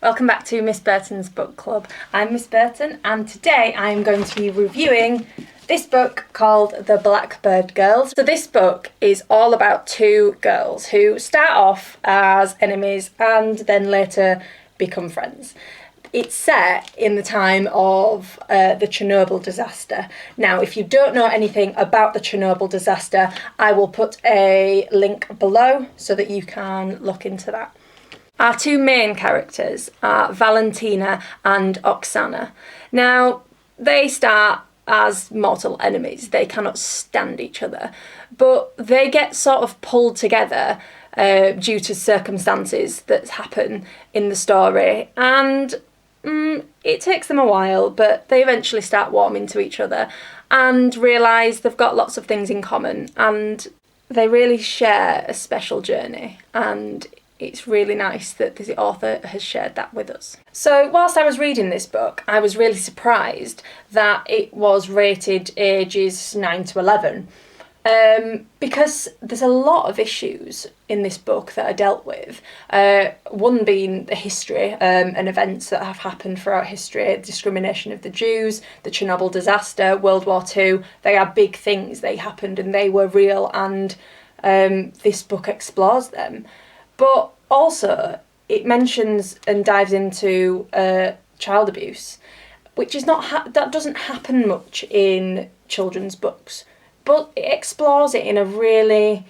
Welcome back to Miss Burton's Book Club. I'm Miss Burton and today I'm going to be reviewing this book called The Blackbird Girls. So this book is all about two girls who start off as enemies and then later become friends. It's set in the time of the Chernobyl disaster. Now, if you don't know anything about the Chernobyl disaster, I will put a link below so that you can look into that. Our two main characters are Valentina and Oksana. Now, they start as mortal enemies. They cannot stand each other, but they get sort of pulled together due to circumstances that happen in the story, and it takes them a while, but they eventually start warming to each other and realise they've got lots of things in common, and they really share a special journey, and it's really nice that the author has shared that with us. So whilst I was reading this book, I was really surprised that it was rated ages 9 to 11. Because there's a lot of issues in this book that are dealt with. One being the history and events that have happened throughout history, discrimination of the Jews, the Chernobyl disaster, World War II. They are big things, they happened and they were real, and this book explores them. But also it mentions and dives into child abuse, which is that doesn't happen much in children's books. But it explores it in a really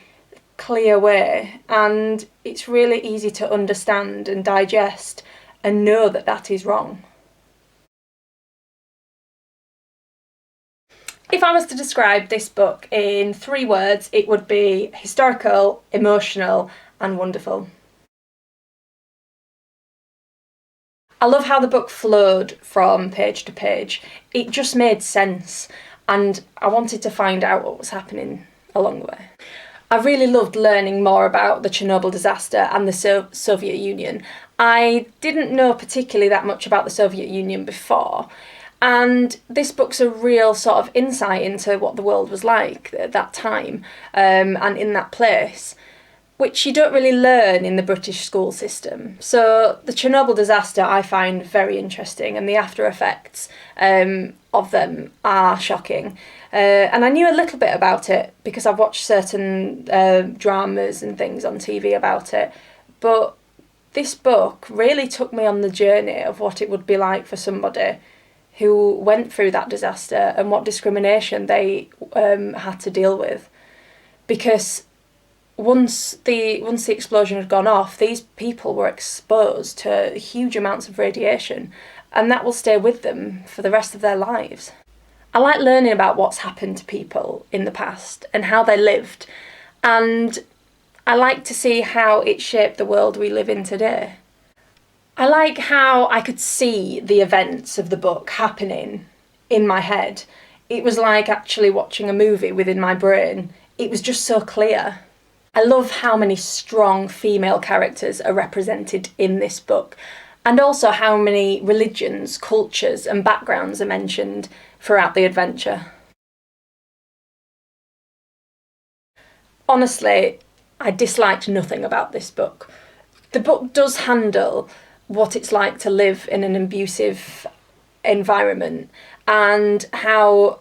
clear way, and it's really easy to understand and digest and know that that is wrong. If I was to describe this book in 3 words, it would be historical, emotional, and wonderful. I love how the book flowed from page to page. It just made sense, and I wanted to find out what was happening along the way. I really loved learning more about the Chernobyl disaster and the Soviet Union. I didn't know particularly that much about the Soviet Union before, and this book's a real sort of insight into what the world was like at that time and in that place, which you don't really learn in the British school system. So the Chernobyl disaster I find very interesting, and the after effects of them are shocking. And I knew a little bit about it because I've watched certain dramas and things on TV about it. But this book really took me on the journey of what it would be like for somebody who went through that disaster and what discrimination they had to deal with. Because once the explosion had gone off, these people were exposed to huge amounts of radiation, and that will stay with them for the rest of their lives. I like learning about what's happened to people in the past and how they lived, and I like to see how it shaped the world we live in today. I like how I could see the events of the book happening in my head. It was like actually watching a movie within my brain. It was just so clear. I love how many strong female characters are represented in this book, and also how many religions, cultures and backgrounds are mentioned throughout the adventure. Honestly, I disliked nothing about this book. The book does handle what it's like to live in an abusive environment, and how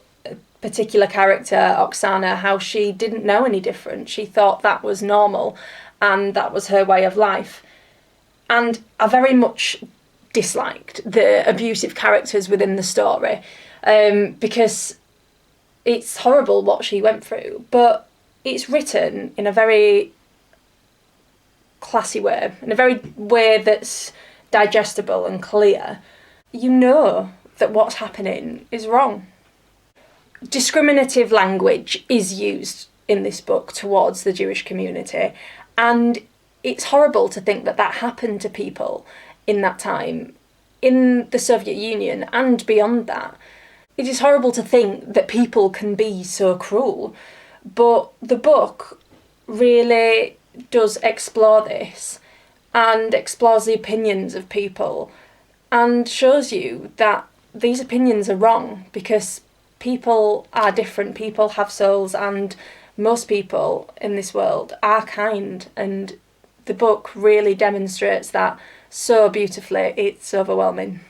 particular character, Oksana, how she didn't know any different. She thought that was normal and that was her way of life. And I very much disliked the abusive characters within the story because it's horrible what she went through, but it's written in a very classy way, in a very way that's digestible and clear. You know that what's happening is wrong. Discriminative language is used in this book towards the Jewish community, and it's horrible to think that that happened to people in that time, in the Soviet Union and beyond that. It is horrible to think that people can be so cruel, but the book really does explore this and explores the opinions of people and shows you that these opinions are wrong, because people are different, people have souls, and most people in this world are kind, and the book really demonstrates that so beautifully, it's overwhelming.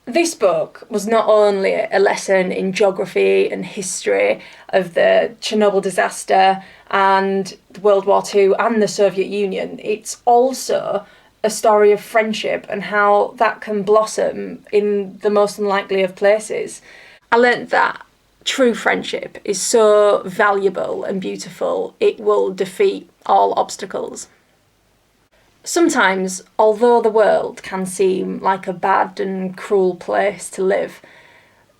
This book was not only a lesson in geography and history of the Chernobyl disaster and World War II and the Soviet Union, it's also a story of friendship and how that can blossom in the most unlikely of places. I learnt that true friendship is so valuable and beautiful, it will defeat all obstacles. Sometimes, although the world can seem like a bad and cruel place to live,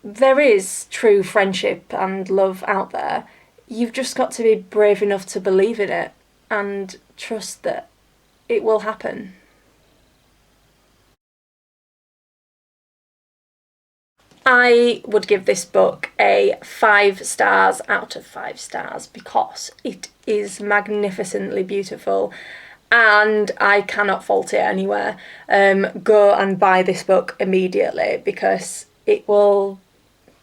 there is true friendship and love out there. You've just got to be brave enough to believe in it and trust that it will happen. I would give this book a 5 stars out of 5 stars because it is magnificently beautiful and I cannot fault it anywhere. Go and buy this book immediately because it will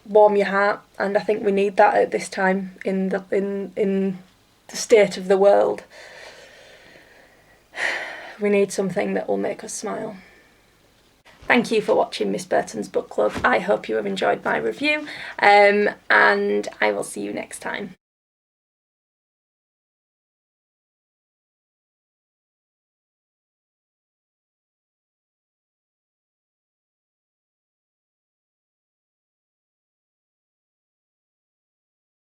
warm your heart, and I think we need that at this time in the state of the world. We need something that will make us smile. Thank you for watching Miss Burton's Book Club. I hope you have enjoyed my review, and I will see you next time.